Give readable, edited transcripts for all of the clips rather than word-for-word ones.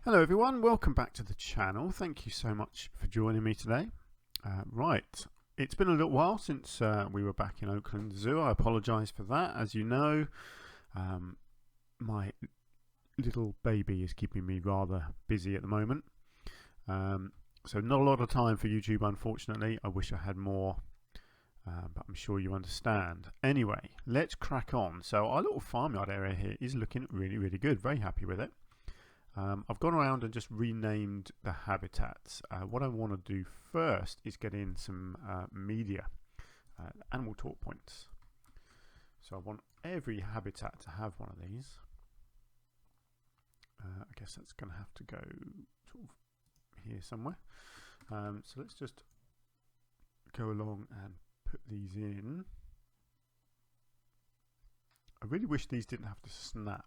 Hello everyone, welcome back to the channel. Thank you so much for joining me today. Right, it's been a little while since we were back in Oakland Zoo. I apologise for that. As you know, my little baby is keeping me rather busy at the moment. So not a lot of time for YouTube, unfortunately. I wish I had more, but I'm sure you understand. Anyway, let's crack on. So our little farmyard area here is looking really, really good. Very happy with it. I've gone around and just renamed the habitats. What I want to do first is get in some media, animal talk points. So I want every habitat to have one of these. I guess that's going to have to go sort of here somewhere. So let's just go along and put these in. I really wish these didn't have to snap,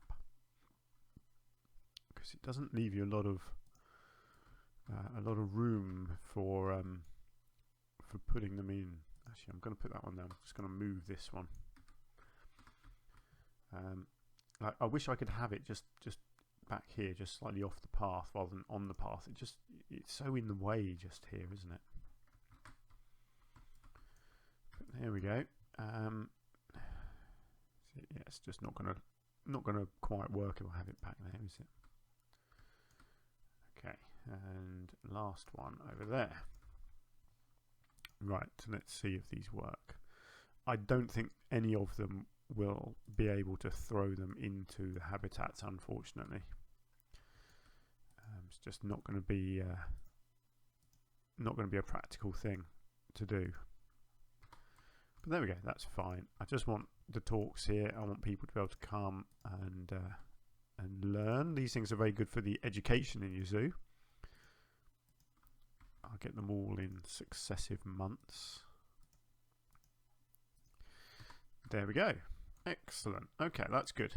it doesn't leave you a lot of room for putting them in. Actually, I'm going to put that one down. I'm just going to move this one. I wish I could have it just back here, just slightly off the path rather than on the path. It's so in the way just here, isn't it? But there we go. Yeah, it's just not gonna quite work if I have it back there, is it? Okay, and last one over there. Right, so let's see if these work. I don't think any of them will be able to throw them into the habitats, unfortunately. It's just not going to be a practical thing to do. But there we go, that's fine. I just want the talks here. I want people to be able to come and learn. These things are very good for the education in your zoo. I'll get them all in successive months. There we go. Excellent. Okay, that's good.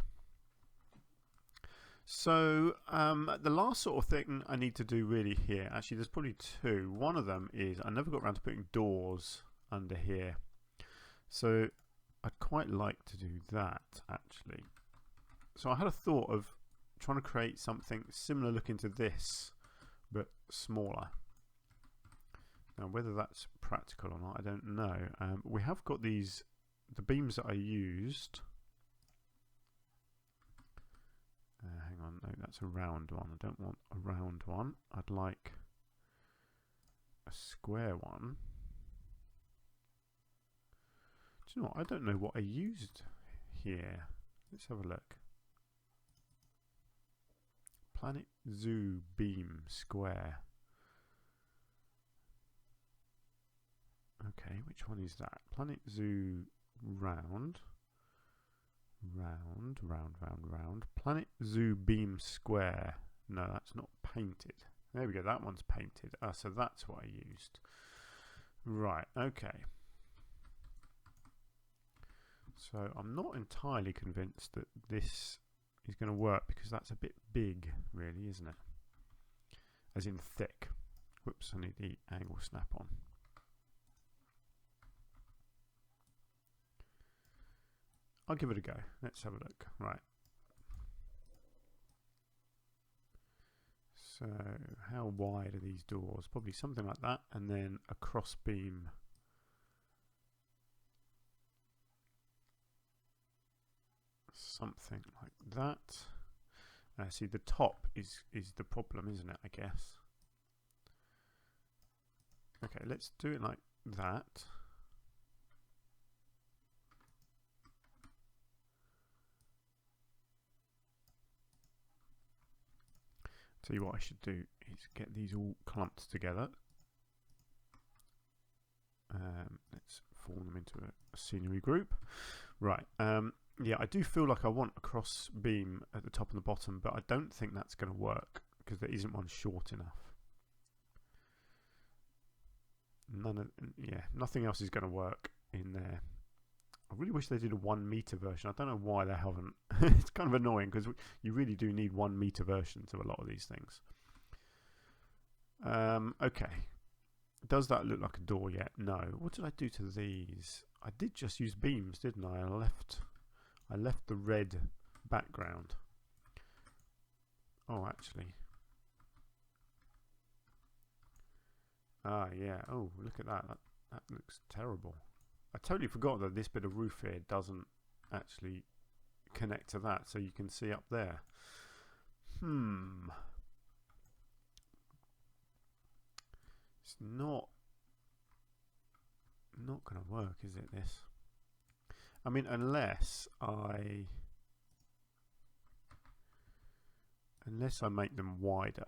So the last sort of thing I need to do really here, actually there's probably two. One of them is I never got around to putting doors under here. So I'd quite like to do that actually. So I had a thought of trying to create something similar looking to this, but smaller. Now whether that's practical or not, I don't know. We have got the beams that I used. Hang on, no, that's a round one. I don't want a round one. I'd like a square one. Do you know what? I don't know what I used here. Let's have a look. Planet Zoo beam square. Okay, which one is that? Planet Zoo round. Round. Planet Zoo beam square. No, that's not painted. There we go, that one's painted. So that's what I used. Right, okay. So I'm not entirely convinced that this is going to work because that's a bit big, really, isn't it? As in thick. Whoops, I need the angle snap on. I'll give it a go. Let's have a look. Right. So how wide are these doors? Probably something like that, and then a cross beam. Something like that. See, the top is the problem, isn't it? I guess. Okay, let's do it like that. Tell you what I should do is get these all clumped together. Let's form them into a scenery group. Right. Yeah, I do feel like I want a cross beam at the top and the bottom, but I don't think that's going to work because there isn't one short enough. Nothing else is going to work in there. I really wish they did a 1 meter version. I don't know why they haven't. It's kind of annoying because you really do need 1 meter versions of a lot of these things. Okay. Does that look like a door yet? No. What did I do to these? I did just use beams, didn't I? I left the red background. Oh, actually, Ah, yeah. Oh, look at that. That looks terrible. I totally forgot that this bit of roof here doesn't actually connect to that, so you can see up there. It's not going to work, is it, this? I mean, unless I make them wider.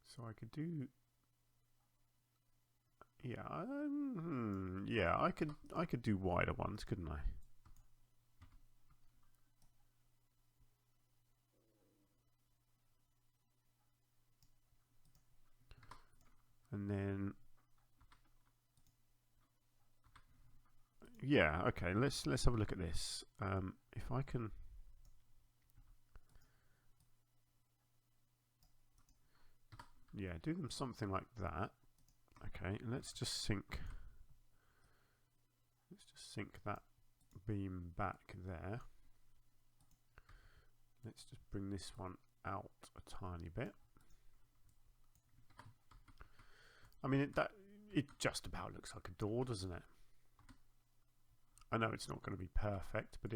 So I could do, yeah, yeah, I could do wider ones, couldn't I? And then, yeah, okay, let's have a look at this. If I can, yeah, do them something like that. Okay, let's just sink that beam back there. Let's just bring this one out a tiny bit. I mean, it just about looks like a door, doesn't it? I know it's not going to be perfect, but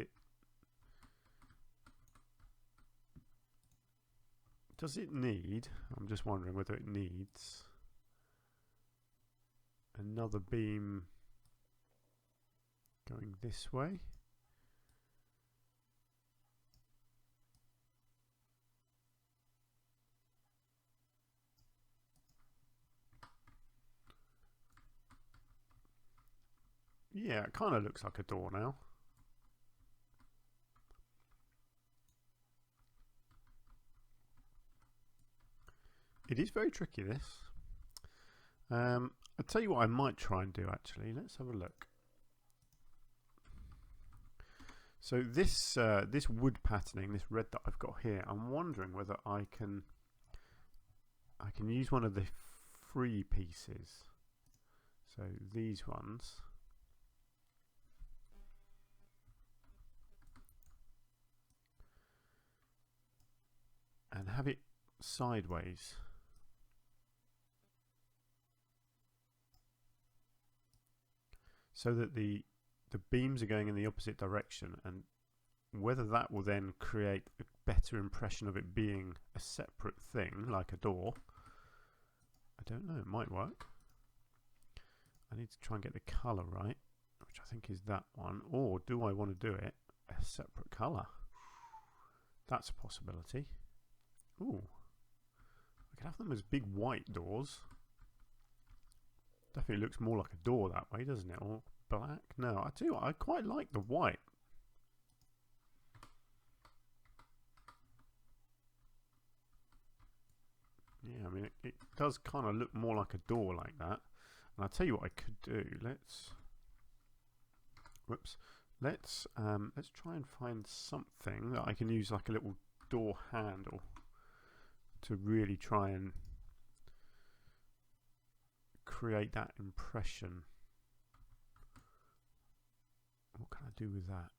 does it need, I'm just wondering whether it needs another beam going this way. Yeah, it kind of looks like a door now. It is very tricky, this. I'll tell you what I might try and do, actually. Let's have a look. So this this wood patterning, this red that I've got here, I'm wondering whether I can use one of the free pieces. So these ones. And have it sideways. So that the beams are going in the opposite direction, and whether that will then create a better impression of it being a separate thing, like a door, I don't know, it might work. I need to try and get the colour right, which I think is that one, or do I want to do it a separate colour? That's a possibility. Ooh, I could have them as big white doors. Definitely looks more like a door that way, doesn't it? Or black? No, I tell you what, I quite like the white. Yeah, I mean, it does kind of look more like a door like that. And I'll tell you what I could do. Let's try and find something that I can use, like a little door handle, to really try and create that impression. What can I do with that?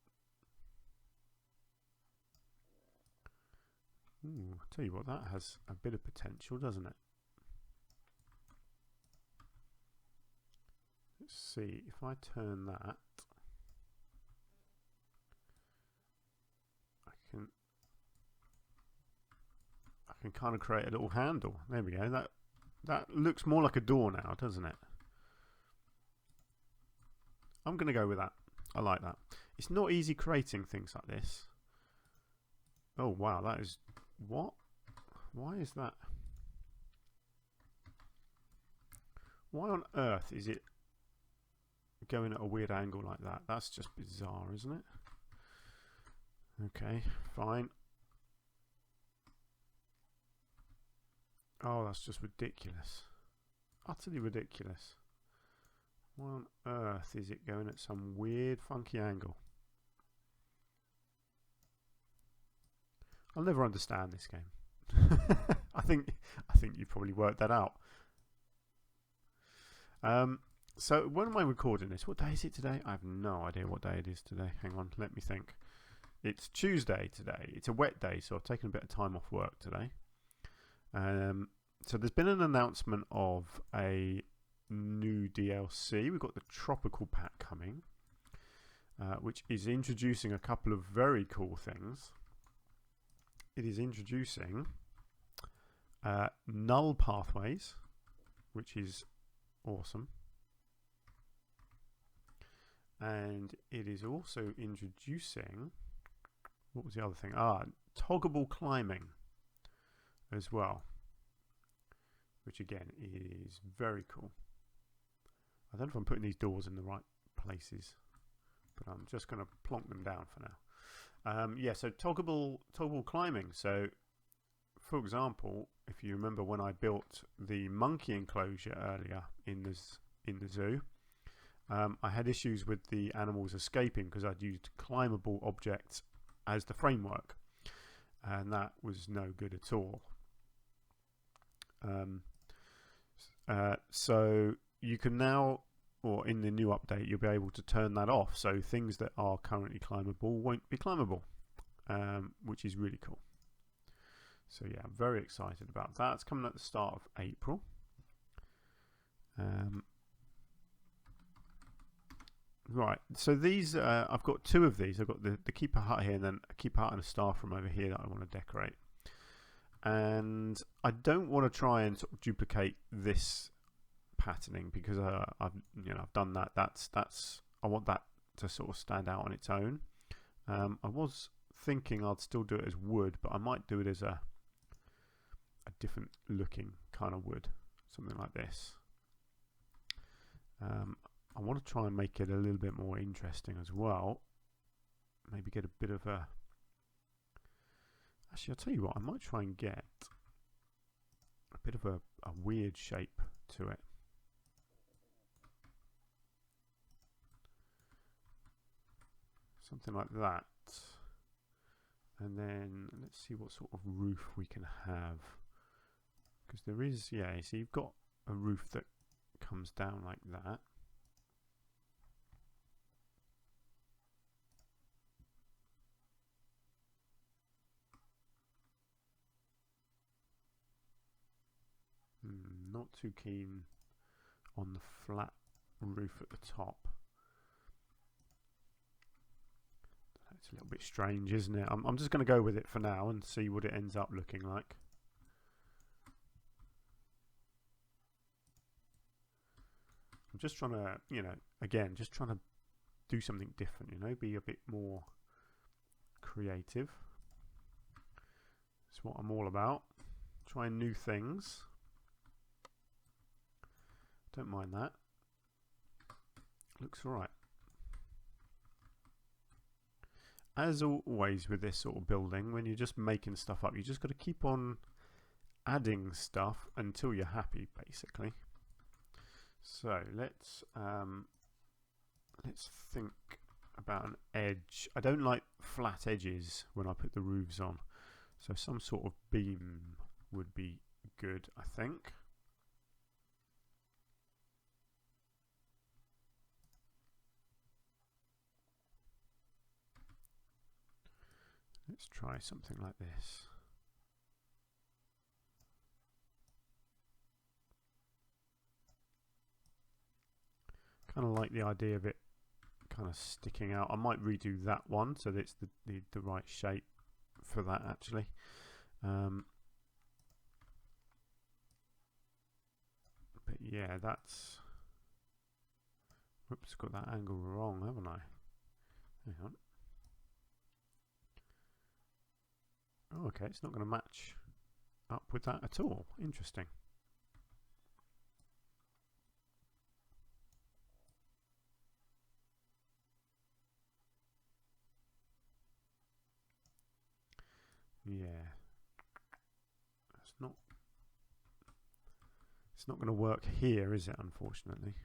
Ooh, I'll tell you what, that has a bit of potential, doesn't it? Let's see, if I turn that, I can kind of create a little handle. There we go. That looks more like a door now, doesn't it? I'm going to go with that. I like that. It's not easy creating things like this. Oh wow, that is... What? Why is that? Why on earth is it going at a weird angle like that? That's just bizarre, isn't it? Okay, fine. Oh, that's just ridiculous. Utterly ridiculous. Why on earth is it going at some weird, funky angle? I'll never understand this game. I think you probably worked that out. So when am I recording this? What day is it today? I have no idea what day it is today. Hang on, let me think. It's Tuesday today. It's a wet day, so I've taken a bit of time off work today. So there's been an announcement of a new DLC. We've got the Tropical Pack coming, which is introducing a couple of very cool things. It is introducing null pathways, which is awesome. And it is also introducing, what was the other thing? Toggable climbing as well, which again is very cool. I don't know if I'm putting these doors in the right places, but I'm just going to plonk them down for now. Yeah, so toggable climbing. So, for example, if you remember when I built the monkey enclosure earlier in the zoo, I had issues with the animals escaping because I'd used climbable objects as the framework, and that was no good at all. So you can now, or in the new update, you'll be able to turn that off. So things that are currently climbable won't be climbable, which is really cool. So yeah, I'm very excited about that. It's coming at the start of April. Right, so these, I've got two of these. I've got the Keeper Hut here, and then a Keeper Hut and a staff room over here that I want to decorate. And I don't want to try and sort of duplicate this patterning because I've done that. I want that to sort of stand out on its own. I was thinking I'd still do it as wood, but I might do it as a different looking kind of wood, something like this. I want to try and make it a little bit more interesting as well. Maybe get a bit of a... Actually, I'll tell you what, I might try and get a bit of a weird shape to it. Something like that. And then let's see what sort of roof we can have. Because there is, yeah, so you've got a roof that comes down like that. Not too keen on the flat roof at the top. It's a little bit strange, isn't it? I'm just going to go with it for now and see what it ends up looking like. I'm just trying to, again, just trying to do something different, be a bit more creative. That's what I'm all about. Trying new things. Don't mind that. Looks all right. As always with this sort of building, when you're just making stuff up, you just got to keep on adding stuff until you're happy, basically. So let's think about an edge. I don't like flat edges when I put the roofs on, so some sort of beam would be good, I think. Let's try something like this. Kind of like the idea of it kind of sticking out. I might redo that one so that it's the right shape for that actually. But yeah, that's... Whoops, got that angle wrong, haven't I? Hang on. Oh, okay, it's not going to match up with that at all. Interesting. Yeah. It's not going to work here, is it, unfortunately?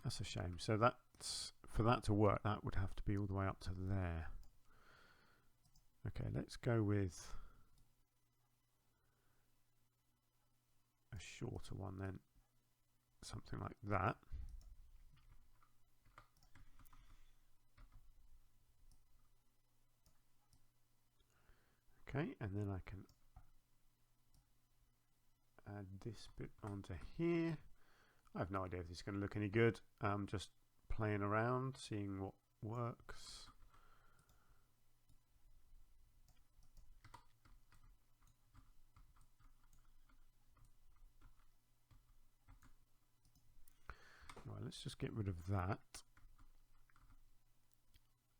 That's a shame. So that's, for that to work, that would have to be all the way up to there. Okay, let's go with a shorter one then. something like that. Okay, and then I can add this bit onto here. I have no idea if this is going to look any good. I'm just playing around, seeing what works. Right, let's just get rid of that.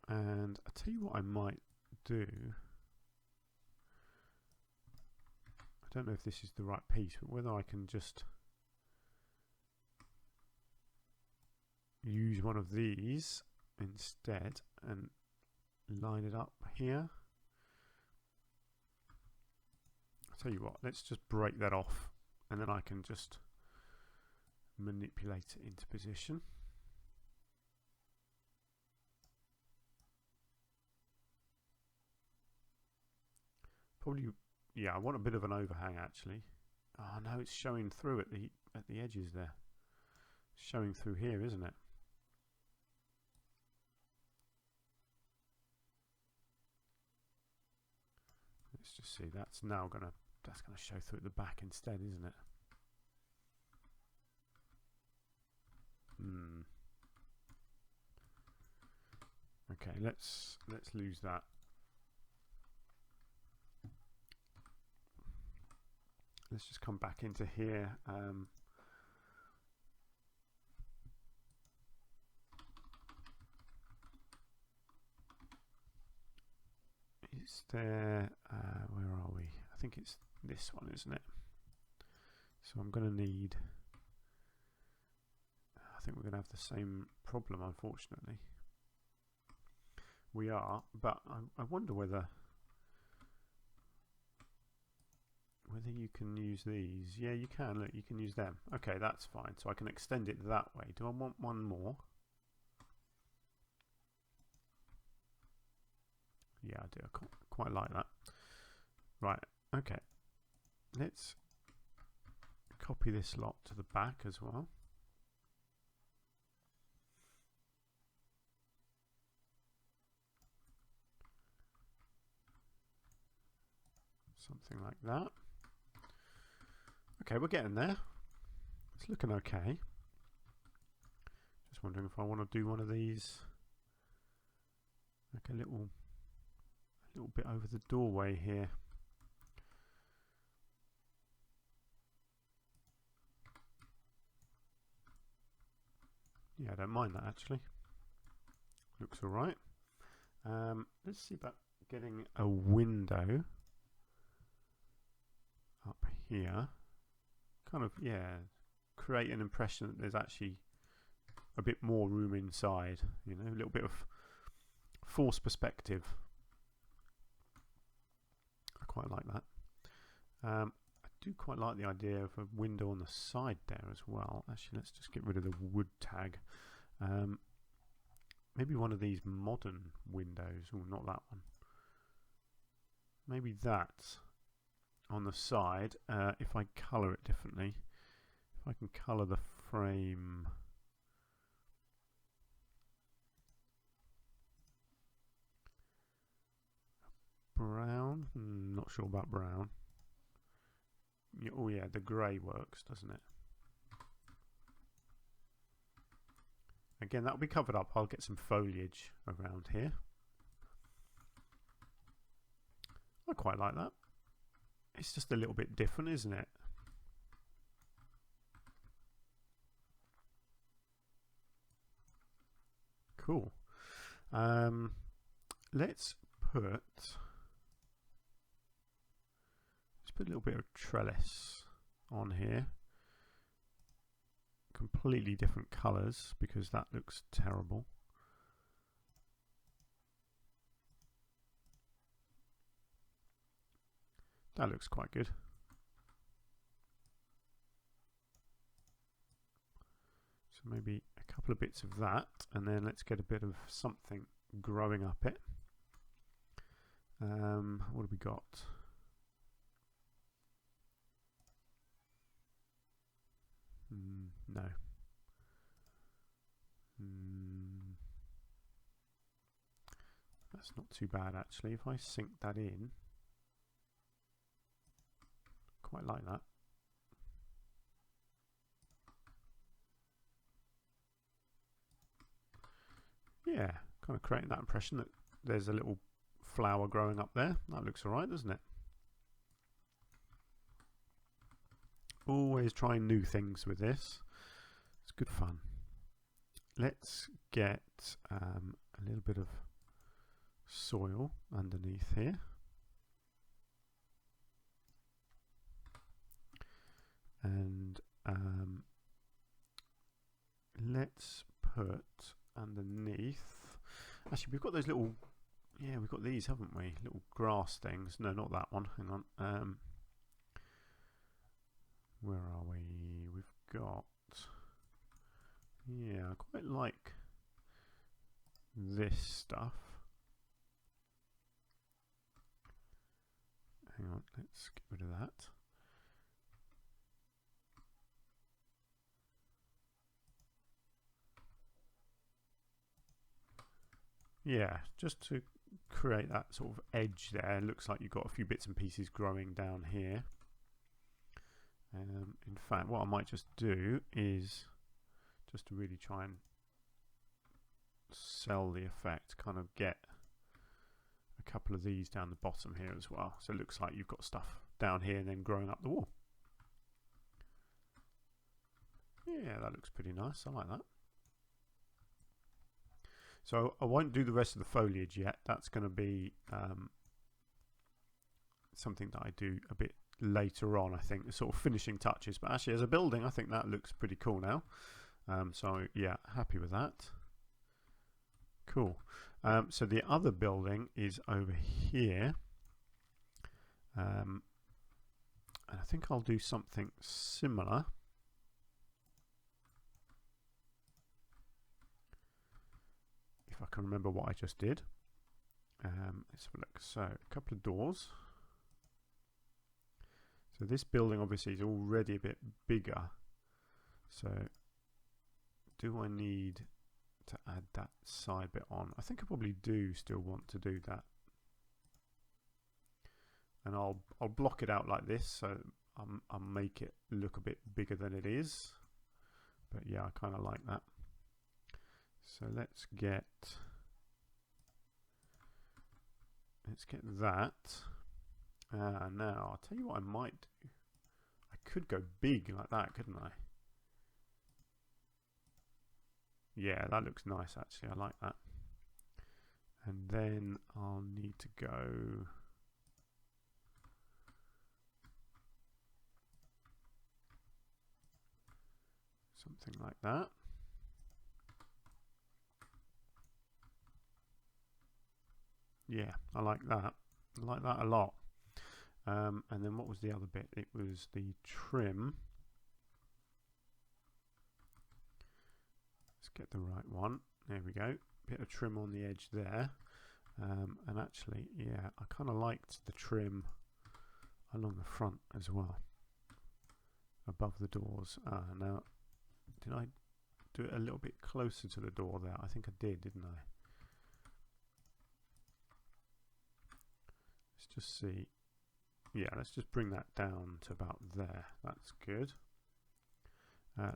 And I'll tell you what I might do. I don't know if this is the right piece, but whether I can just use one of these instead and line it up here. I'll tell you what, let's just break that off and then I can just manipulate it into position. Probably, yeah, I want a bit of an overhang actually. Oh no, it's showing through at the edges there. It's showing through here, isn't it? Let's just see. That's gonna show through at the back instead, isn't it? Okay, let's lose that. Let's just come back into here. Is there, where are we? I think it's this one, isn't it? So I'm going to need, I think we're going to have the same problem, unfortunately. We are, but I wonder whether you can use these. Yeah, you can. Look, you can use them. Okay, that's fine. So I can extend it that way. Do I want one more? Yeah, I do. I quite like that. Right. Okay. Let's copy this lot to the back as well. Something like that. Okay, we're getting there. It's looking okay. Just wondering if I want to do one of these, like a little bit over the doorway here. Yeah, I don't mind that actually. Looks all right. Let's see about getting a window up here. Kind of, yeah, create an impression that there's actually a bit more room inside, you know, a little bit of forced perspective. I quite like that. I do quite like the idea of a window on the side there as well. Actually, let's just get rid of the wood tag. Maybe one of these modern windows. Oh, not that one. Maybe that on the side. If I colour it differently, if I can colour the frame brown, not sure about brown. Oh yeah, the grey works, doesn't it? Again, that'll be covered up. I'll get some foliage around here. I quite like that. It's just a little bit different, isn't it? Cool. Let's put a little bit of trellis on here. Completely different colours because that looks terrible. That looks quite good. So maybe a couple of bits of that, and then let's get a bit of something growing up it. What have we got? No. That's not too bad actually. If I sink that in, quite like that. Yeah, kind of creating that impression that there's a little flower growing up there. That looks alright, doesn't it? Always trying new things with this. It's good fun. Let's get a little bit of soil underneath here. And let's put underneath, actually we've got those little, yeah, we've got these, haven't we, little grass things. No, not that one, hang on. Where are we? We've got, yeah, I quite like this stuff. Hang on, let's get rid of that. Yeah, just to create that sort of edge there. It looks like you've got a few bits and pieces growing down here. In fact, what I might just do is, just to really try and sell the effect, kind of get a couple of these down the bottom here as well. So it looks like you've got stuff down here and then growing up the wall. Yeah, that looks pretty nice. I like that. So I won't do the rest of the foliage yet. That's going to be something that I do a bit later on, I think, the sort of finishing touches. But actually, as a building, I think that looks pretty cool now. So yeah, happy with that. Cool. So the other building is over here. And I think I'll do something similar. If I can remember what I just did. Let's have a look. So a couple of doors. So this building obviously is already a bit bigger. So do I need to add that side bit on? I think I probably do still want to do that. And I'll block it out like this, so I'll make it look a bit bigger than it is. But yeah, I kind of like that. So let's get that. Now I'll tell you what I might do. I could go big like that, couldn't I? Yeah, that looks nice actually. I like that. And then I'll need to go something like that. Yeah, I like that. I like that a lot. And then what was the other bit? It was the trim. Let's get the right one. There we go. Bit of trim on the edge there. And actually, yeah, I kind of liked the trim along the front as well, above the doors. Now, did I do it a little bit closer to the door there? I think I did, didn't I? Let's just see. Yeah, let's just bring that down to about there. That's good.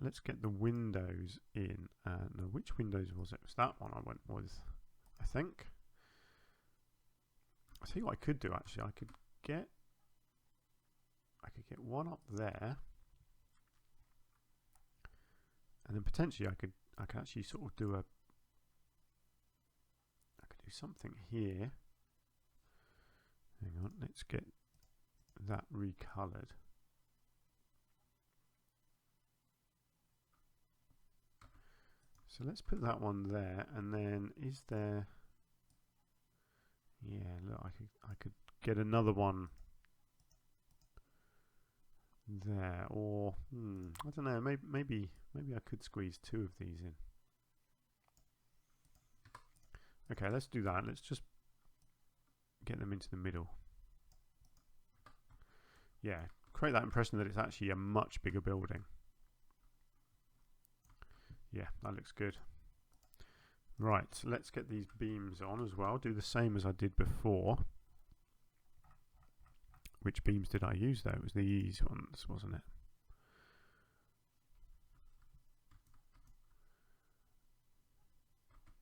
Let's get the windows in. No, which windows was it? It was that one I went with, I think. I see what I could do actually. I could get one up there, and then potentially I could actually sort of do something here. Hang on, let's get that recolored. So let's put that one there, and then is there? Yeah, look, I could get another one there, or I don't know. Maybe I could squeeze two of these in. Okay, let's do that. Let's just get them into the middle. Yeah, create that impression that it's actually a much bigger building. Yeah, that looks good. Right, so let's get these beams on as well. Do the same as I did before. Which beams did I use though? It was these ones, wasn't it?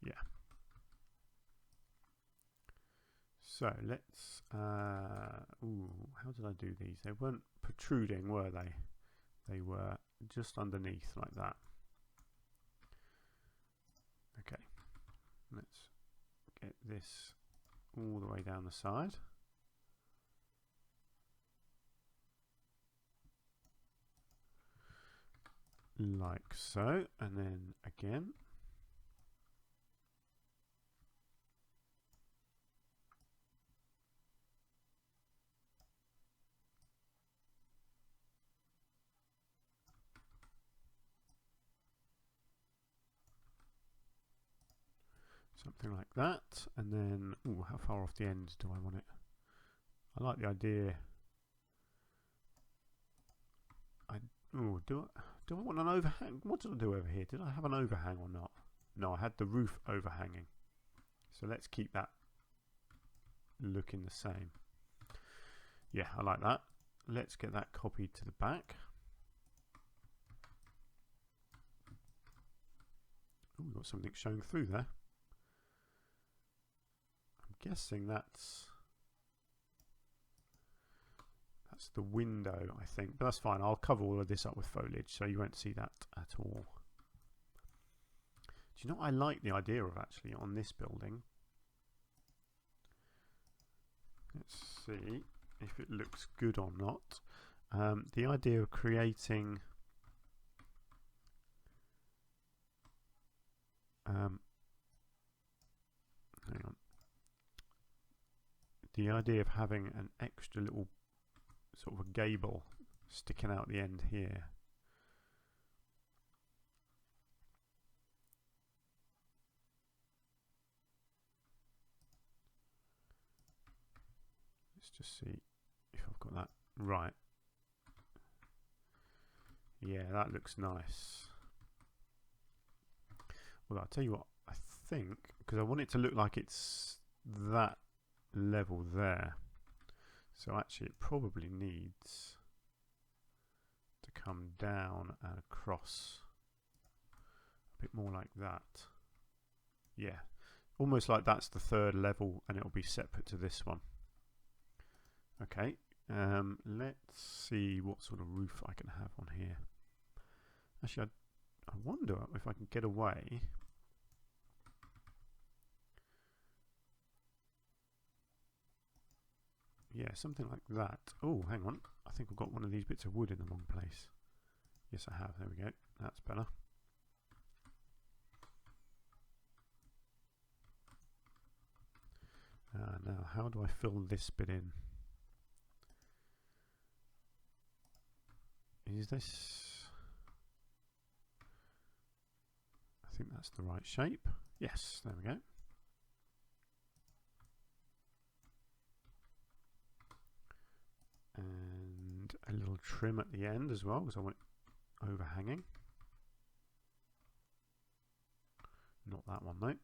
Yeah. So let's, ooh, how did I do these? They weren't protruding, were they? They were just underneath like that. Okay, let's get this all the way down the side. Like so, and then again. Something like that, and then, ooh, how far off the end do I want it? I like the idea. Ooh, do I want an overhang? What did I do over here? Did I have an overhang or not? No, I had the roof overhanging. So let's keep that looking the same. Yeah, I like that. Let's get that copied to the back. Ooh, we've got something showing through there. I'm guessing that's the window, I think, but that's fine. I'll cover all of this up with foliage so you won't see that at all. Do you know what I like the idea of actually on this building? Let's see if it looks good or not. The idea of creating hang on. The idea of having an extra little sort of a gable sticking out the end here. Let's just see if I've got that right. Yeah, that looks nice. Well, I'll tell you what, I think, because I want it to look like it's that level there. So actually it probably needs to come down and across a bit more like that. Yeah, almost like that's the third level and it'll be separate to this one. Okay, let's see what sort of roof I can have on here. Actually, I wonder if I can get away. Yeah, something like that. Oh, hang on. I think I've got one of these bits of wood in the wrong place. Yes, I have. There we go. That's better. Now, how do I fill this bit in? Is this... I think that's the right shape. Yes, there we go. And a little trim at the end as well, because I want it overhanging. Not that one though.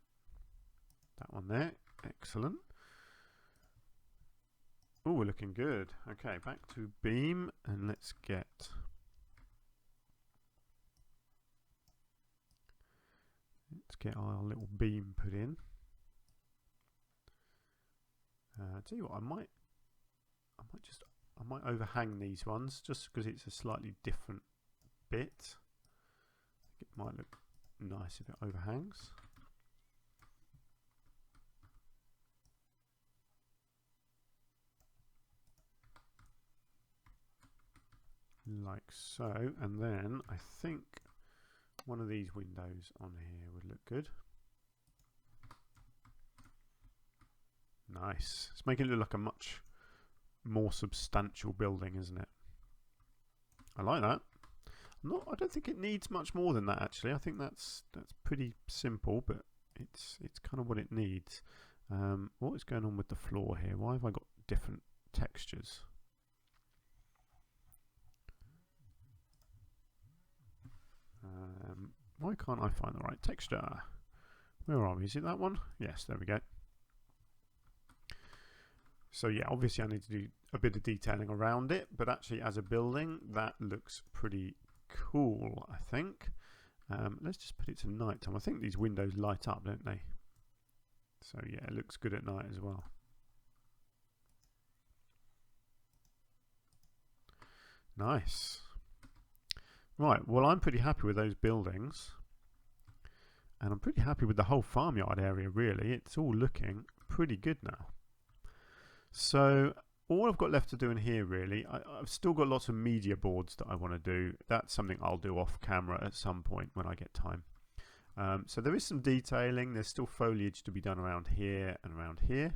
That one there. Excellent. Oh, we're looking good. Okay, back to beam, and let's get our little beam put in. Tell you what, I might overhang these ones just because it's a slightly different bit. I think it might look nice if it overhangs. Like so, and then I think one of these windows on here would look good. Nice. It's making it look like a much more substantial building, isn't it? I like that. I don't think it needs much more than that actually. I think that's pretty simple, but it's kind of what it needs. What is going on with the floor here? Why have I got different textures? Why can't I find the right texture? Where are we? Is it that one? Yes, there we go. So yeah, obviously I need to do a bit of detailing around it, but actually as a building, that looks pretty cool, I think. Let's just put it to night time. I think these windows light up, don't they? So yeah, it looks good at night as well. Nice. Right, well I'm pretty happy with those buildings. And I'm pretty happy with the whole farmyard area, really. It's all looking pretty good now. So all I've got left to do in here, really, I've still got lots of media boards that I want to do. That's something I'll do off camera at some point when I get time. So there is some detailing. There's still foliage to be done around here and around here.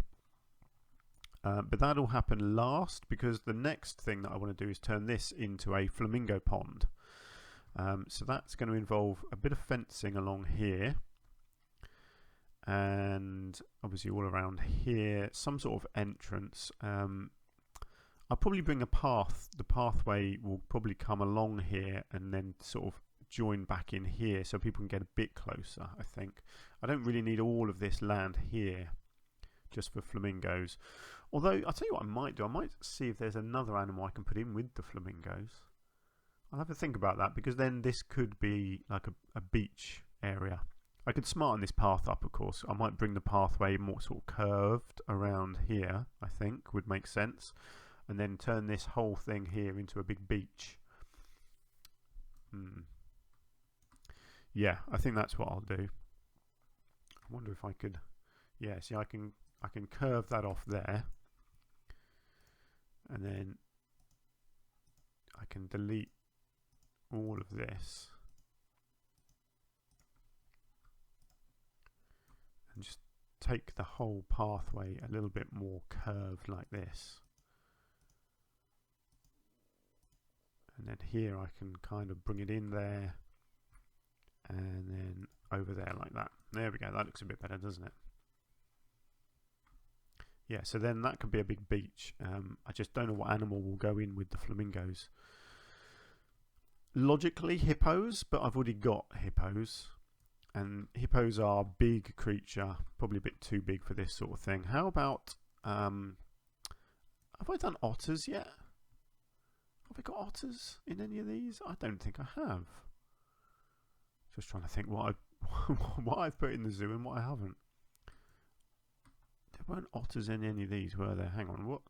But that'll happen last, because the next thing that I want to do is turn this into a flamingo pond. So that's going to involve a bit of fencing along here, and obviously all around here, some sort of entrance. I'll probably bring a path. The pathway will probably come along here and then sort of join back in here so people can get a bit closer, I think. I don't really need all of this land here just for flamingos. Although, I'll tell you what I might do. I might see if there's another animal I can put in with the flamingos. I'll have to think about that, because then this could be like a beach area. I could smarten this path up, of course. I might bring the pathway more sort of curved around here, I think would make sense. And then turn this whole thing here into a big beach. Yeah, I think that's what I'll do. I wonder if I could... Yeah, see, I can curve that off there. And then I can delete all of this. And just take the whole pathway a little bit more curved like this. And then here I can kind of bring it in there, and then over there like that. There we go, that looks a bit better, doesn't it? Yeah, so then that could be a big beach. I just don't know what animal will go in with the flamingos. Logically, hippos, but I've already got hippos. And hippos are a big creature, probably a bit too big for this sort of thing. How about, have I done otters yet? Have I got otters in any of these? I don't think I have. Just trying to think what I've put in the zoo and what I haven't. There weren't otters in any of these, were there? Hang on, what?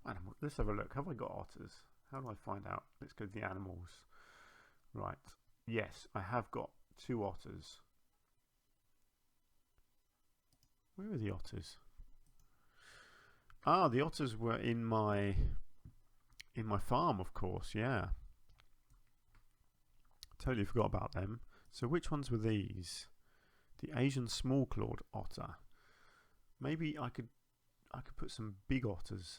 Animal? Let's have a look. Have I got otters? How do I find out? Let's go to the animals. Right. Yes, I have got 2 otters. Where are the otters? Ah, the otters were in my farm, of course. Yeah. Totally forgot about them. So which ones were these? The Asian small-clawed otter. Maybe I could put some big otters,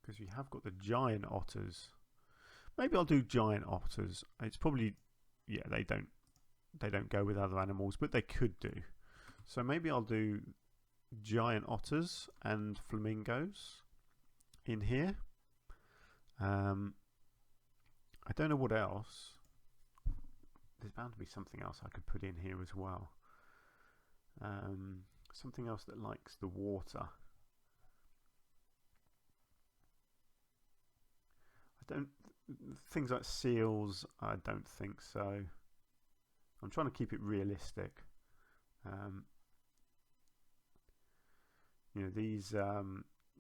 because we have got the giant otters. Maybe I'll do giant otters. It's probably, yeah, they don't go with other animals, but they could do. So maybe I'll do giant otters and flamingos in here. I don't know what else. There's bound to be something else I could put in here as well. Something else that likes the water. Things like seals, I don't think so. I'm trying to keep it realistic. You know, these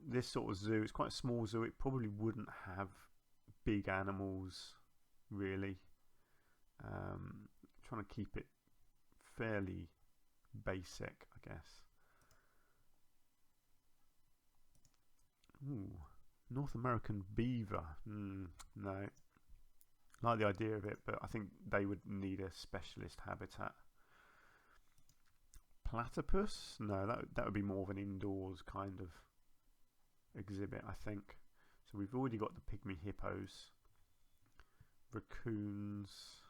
this sort of zoo, it's quite a small zoo. It probably wouldn't have big animals, really. Trying to keep it fairly basic, I guess. Ooh, North American beaver. No. I like the idea of it, but I think they would need a specialist habitat. Platypus? No, that would be more of an indoors kind of exhibit, I think. So we've already got the pygmy hippos. Raccoons.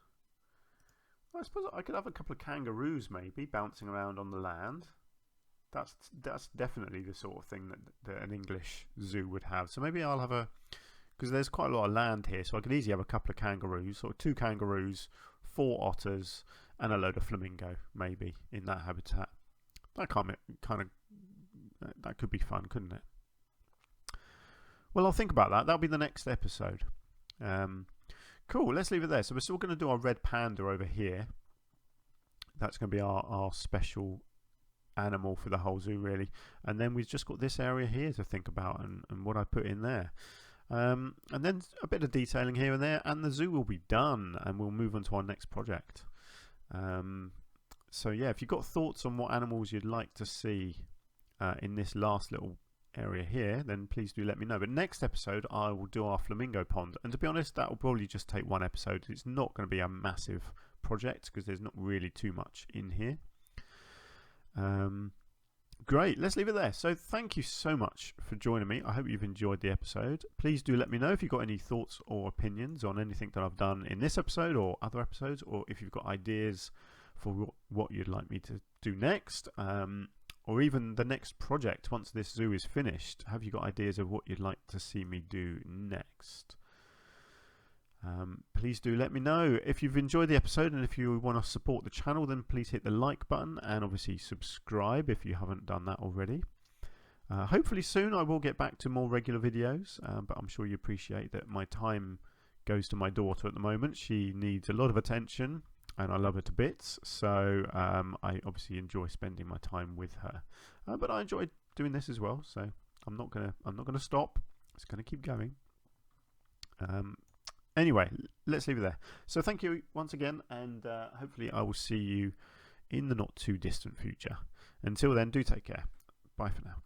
I suppose I could have a couple of kangaroos maybe bouncing around on the land. That's definitely the sort of thing that an English zoo would have. So maybe I'll have a because there's quite a lot of land here, so I could easily have a couple of kangaroos, or 2 kangaroos, 4 otters, and a load of flamingo maybe in that habitat. That that could be fun, couldn't it? Well, I'll think about that. That'll be the next episode. Cool, let's leave it there. So we're still going to do our red panda over here. That's going to be our special animal for the whole zoo, really. And then we've just got this area here to think about, and what I put in there. And then a bit of detailing here and there, and the zoo will be done, and we'll move on to our next project. So yeah, if you've got thoughts on what animals you'd like to see in this last little area here, then please do let me know. But next episode I will do our flamingo pond, and to be honest, that will probably just take 1 episode. It's not going to be a massive project because there's not really too much in here. Great, let's leave it there. So thank you so much for joining me. I hope you've enjoyed the episode. Please do let me know if you've got any thoughts or opinions on anything that I've done in this episode or other episodes, or if you've got ideas for what you'd like me to do next, or even the next project once this zoo is finished. Have you got ideas of what you'd like to see me do next? Please do let me know. If you've enjoyed the episode and if you want to support the channel, then please hit the like button and obviously subscribe if you haven't done that already. Hopefully soon I will get back to more regular videos, but I'm sure you appreciate that my time goes to my daughter at the moment. She needs a lot of attention and I love her to bits, so I obviously enjoy spending my time with her, but I enjoy doing this as well, so I'm not gonna stop. It's gonna keep going. Anyway, let's leave it there. So thank you once again, and hopefully I will see you in the not too distant future. Until then, do take care. Bye for now.